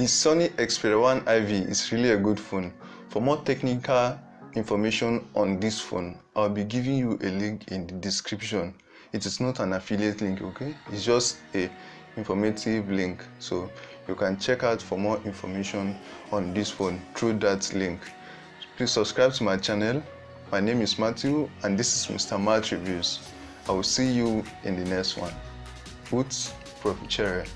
The Sony Xperia 1 IV is really a good phone. For more technical information on this phone, I'll be giving you a link in the description. It is not an affiliate link, okay? It's just a informative link, so you can check out for more information on this phone through that link. Please subscribe to my channel. My name is Matthew and this is Mr. Matt Reviews. I will see you in the next one. Ut Proficere.